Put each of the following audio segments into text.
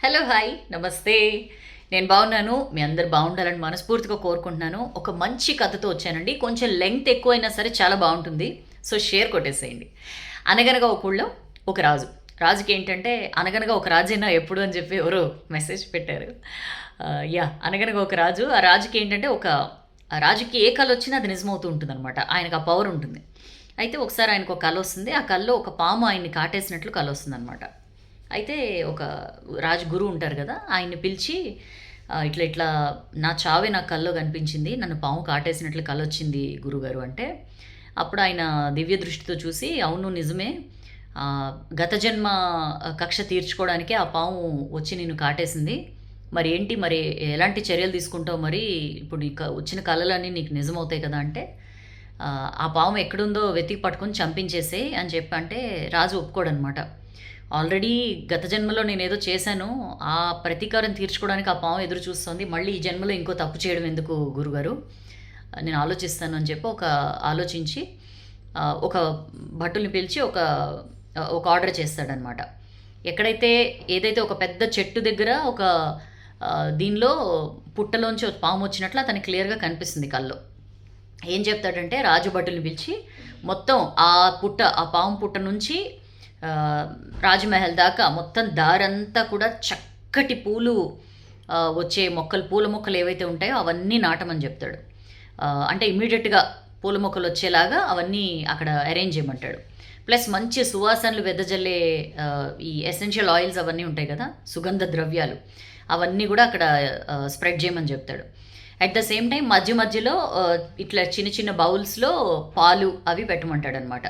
Hello, hi, నమస్తే. నేను బాగున్నాను. మీ అందరు బాగుండాలని మనస్ఫూర్తిగా కోరుకుంటున్నాను. ఒక మంచి కథతో వచ్చానండి. కొంచెం లెంగ్త్ ఎక్కువైనా సరే చాలా బాగుంటుంది. సో, షేర్ కొట్టేసేయండి. అనగనగా ఒక ఊళ్ళో ఒక రాజు. రాజుకి ఏంటంటే అనగనగా ఒక రాజైనా ఎప్పుడు అని చెప్పి ఎవరో మెసేజ్ పెట్టారు. అనగనగా ఒక రాజు. ఆ రాజుకి ఏంటంటే ఆ రాజుకి ఏ కళ వచ్చినా అది నిజమవుతూ ఉంటుందన్నమాట. ఆయనకు ఆ పవర్ ఉంటుంది. అయితే ఒకసారి ఆయనకు ఒక కళ వస్తుంది. ఆ కళలో ఒక పాము ఆయన్ని కాటేసినట్లు కళ వస్తుందన్నమాట. అయితే ఒక గురువు ఉంటారు కదా, ఆయన్ని పిలిచి ఇట్లా ఇట్లా నా చావే నాకు కల్లో కనిపించింది, నన్ను పాము కాటేసినట్లు కల వచ్చింది గురుగారు అంటే, అప్పుడు ఆయన దివ్య దృష్టితో చూసి అవును నిజమే, ఆ, గత జన్మ కక్ష తీర్చుకోవడానికే ఆ పాము వచ్చి నిన్ను కాటేసింది. మరి ఏంటి, మరి ఎలాంటి చర్యలు తీసుకుంటావు, మరి ఇప్పుడు వచ్చిన కళలన్నీ నీకు నిజమవుతాయి కదా అంటే, ఆ పాము ఎక్కడుందో వెతికి పట్టుకొని చంపించేసే అని చెప్పి అంటే రాజు ఒప్పుకోడనమాట. ఆల్రెడీ గత జన్మలో నేనేదో చేశాను, ఆ ప్రతీకారం తీర్చుకోవడానికి ఆ పాము ఎదురు చూస్తుంది, మళ్ళీ ఈ జన్మలో ఇంకో తప్పు చేయడం ఎందుకు గురుగారు, నేను ఆలోచిస్తాను అని చెప్పి ఆలోచించి ఒక భటుల్ని పిలిచి ఒక ఆర్డర్ చేస్తాడనమాట. ఎక్కడైతే ఏదైతే ఒక పెద్ద చెట్టు దగ్గర దీనిలో పుట్టలోంచి ఒక పాము వచ్చినట్లు అతనికి క్లియర్గా కనిపిస్తుంది కల్లో. ఏం చెప్తాడంటే రాజు భటుల్ని పిలిచి మొత్తం ఆ పాము పుట్ట నుంచి రాజమహల్ దాకా మొత్తం దారంతా కూడా చక్కటి పూలు వచ్చే పూల మొక్కలు ఏవైతే ఉంటాయో అవన్నీ నాటమని చెప్తాడు. అంటే ఇమీడియట్గా పూల మొక్కలు వచ్చేలాగా అవన్నీ అక్కడ అరేంజ్ చేయమంటాడు. ప్లస్ మంచి సువాసనలు వెదజల్లే ఈ ఎసెన్షియల్ ఆయిల్స్ అవన్నీ ఉంటాయి కదా, సుగంధ ద్రవ్యాలు, అవన్నీ కూడా అక్కడ స్ప్రెడ్ చేయమని చెప్తాడు. అట్ ద సేమ్ టైం మధ్య మధ్యలో ఇట్లా చిన్న చిన్న బౌల్స్లో పాలు అవి పెట్టమంటాడు అనమాట.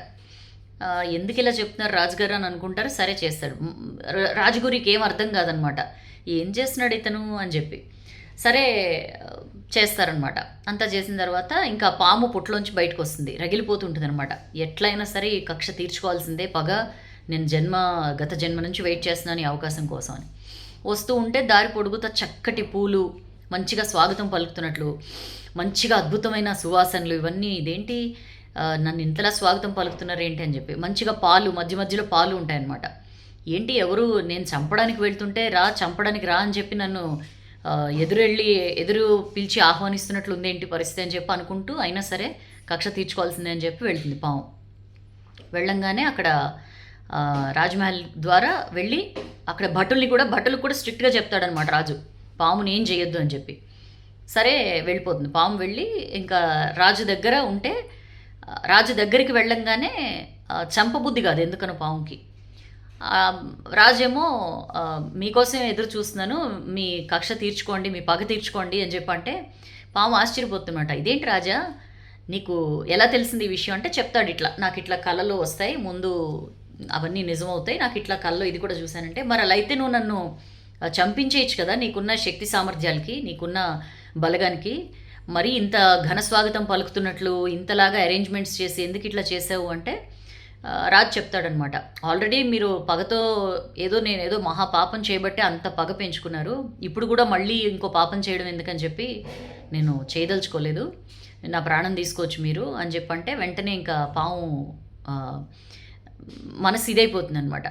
ఎందుకు ఇలా చెప్తున్నారు రాజుగారు అని అనుకుంటారు. సరే చేస్తాడు. రాజుగురికి ఏం అర్థం కాదనమాట, ఏం చేస్తున్నాడు ఇతను అని చెప్పి. సరే చేస్తారనమాట. అంతా చేసిన తర్వాత ఇంకా పాము పుట్లోంచి బయటకు వస్తుంది, రగిలిపోతుంటుంది అనమాట. ఎట్లయినా సరే ఈ కక్ష తీర్చుకోవాల్సిందే, పగ నేను గత జన్మ నుంచి వెయిట్ చేస్తున్నాను ఈ అవకాశం కోసం అని. వస్తూ ఉంటే దారి పొడుగుతా చక్కటి పూలు మంచిగా స్వాగతం పలుకుతున్నట్లు, మంచిగా అద్భుతమైన సువాసనలు, ఇవన్నీ ఇదేంటి నన్ను ఇంతలా స్వాగతం పలుకుతున్నారు ఏంటి అని చెప్పి. మంచిగా పాలు, మధ్య మధ్యలో పాలు ఉంటాయన్నమాట. ఏంటి ఎవరు నేను చంపడానికి వెళ్తుంటే చంపడానికి రా అని చెప్పి నన్ను ఎదురు పిలిచి ఆహ్వానిస్తున్నట్లు ఉంది ఏంటి పరిస్థితి అని చెప్పి అనుకుంటూ, అయినా సరే కక్ష తీర్చుకోవాల్సిందే అని చెప్పి వెళ్తుంది పాము. వెళ్ళంగానే అక్కడ రాజ్మహల్ ద్వారా వెళ్ళి అక్కడ భటులకు కూడా స్ట్రిక్ట్గా చెప్తాడనమాట రాజు, పాముని ఏం చేయొద్దు అని చెప్పి. సరే వెళ్ళిపోతుంది పాము. వెళ్ళి ఇంకా రాజు దగ్గర ఉంటే, రాజు దగ్గరికి వెళ్ళంగానే చంపబుద్ధి కాదు ఎందుకనో పాముకి. రాజేమో మీకోసం ఎదురు చూస్తున్నాను, మీ కక్ష తీర్చుకోండి, మీ పగ తీర్చుకోండి అని చెప్పంటే పాము ఆశ్చర్యపోతున్నమాట. ఇదేంటి రాజా, నీకు ఎలా తెలిసింది ఈ విషయం అంటే చెప్తాడు. నాకు ఇట్లా కళలో వస్తాయి, ముందు అవన్నీ నిజమవుతాయి, నాకు ఇట్లా కళలో ఇది కూడా చూశానంటే, మరి అలా అయితే నువ్వు నన్ను చంపించేయచ్చు కదా, నీకున్న శక్తి సామర్థ్యాలకి, నీకున్న బలగానికి, మరి ఇంత ఘన స్వాగతం పలుకుతున్నట్లు ఇంతలాగా అరేంజ్మెంట్స్ చేసి ఎందుకు ఇట్లా చేసావు అంటే రాజు చెప్తాడనమాట. ఆల్రెడీ మీరు పగతో నేనేదో మహాపాపం చేయబట్టే అంత పగ పెంచుకున్నారు, ఇప్పుడు కూడా మళ్ళీ ఇంకో పాపం చేయడం ఎందుకని చెప్పి నేను చేయదలుచుకోలేదు, నా ప్రాణం తీసుకోవచ్చు మీరు అని చెప్పంటే వెంటనే ఇంకా పాము మనసు ఇదైపోతుంది అనమాట.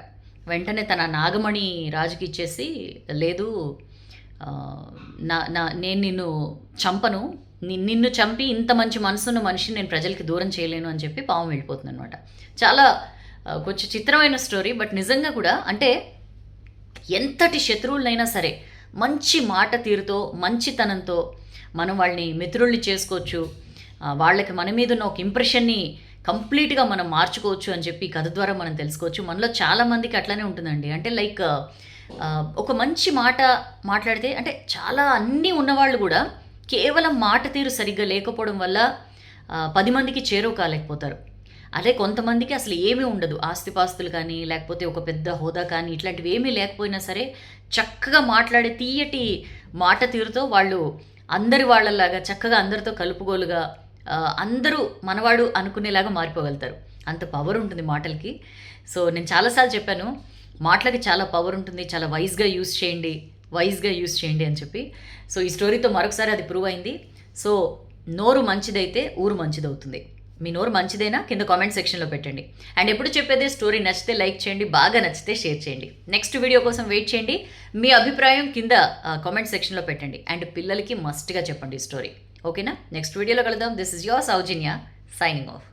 వెంటనే తన నాగమణి రాజుకి ఇచ్చేసి, లేదు నేను నిన్ను చంపను, నిన్ను చంపి ఇంత మంచి మనసున్న మనిషిని నేను ప్రజలకి దూరం చేయలేను అని చెప్పి పాము వెళ్ళిపోతుంది అనమాట. చాలా కొంచెం చిత్రమైన స్టోరీ, బట్ నిజంగా కూడా అంటే ఎంతటి శత్రువులైనా సరే మంచి మాట తీరుతో, మంచితనంతో మనం వాళ్ళని మిత్రుల్ని చేసుకోవచ్చు, వాళ్ళకి మన మీద ఉన్న ఒక ఇంప్రెషన్ని కంప్లీట్గా మనం మార్చుకోవచ్చు అని చెప్పి కథ ద్వారా మనం తెలుసుకోవచ్చు. మనలో చాలామందికి అట్లానే ఉంటుందండి. అంటే లైక్ ఒక మంచి మాట మాట్లాడితే, అంటే చాలా అన్నీ ఉన్నవాళ్ళు కూడా కేవలం మాట తీరు సరిగ్గా లేకపోవడం వల్ల 10 మందికి చేరువ కాలేకపోతారు. అదే కొంతమందికి అసలు ఏమీ ఉండదు, ఆస్తిపాస్తులు కానీ లేకపోతే ఒక పెద్ద హోదా కానీ ఇట్లాంటివి ఏమీ లేకపోయినా సరే చక్కగా మాట్లాడే తీయటి మాట తీరుతో వాళ్ళు అందరి వాళ్ళలాగా చక్కగా అందరితో కలుపుగోలుగా అందరూ మనవాడు అనుకునేలాగా మారిపోగలుగుతారు. అంత పవర్ ఉంటుంది మాటలకి. సో నేను చాలాసార్లు చెప్పాను, మాటలకి చాలా పవర్ ఉంటుంది, చాలా వైజ్గా యూస్ చేయండి అని చెప్పి. సో ఈ స్టోరీతో మరొకసారి అది ప్రూవ్ అయింది. సో నోరు మంచిదైతే ఊరు మంచిదవుతుంది. మీ నోరు మంచిదేనా కింద కామెంట్ సెక్షన్లో పెట్టండి. అండ్ ఎప్పుడు చెప్పేది స్టోరీ నచ్చితే లైక్ చేయండి, బాగా నచ్చితే షేర్ చేయండి. నెక్స్ట్ వీడియో కోసం వెయిట్ చేయండి. మీ అభిప్రాయం కింద కామెంట్ సెక్షన్లో పెట్టండి. అండ్ పిల్లలకి మస్ట్గా చెప్పండి ఈ స్టోరీ. ఓకేనా? నెక్స్ట్ వీడియోలో కలుద్దాం. This is your Soujanya signing off.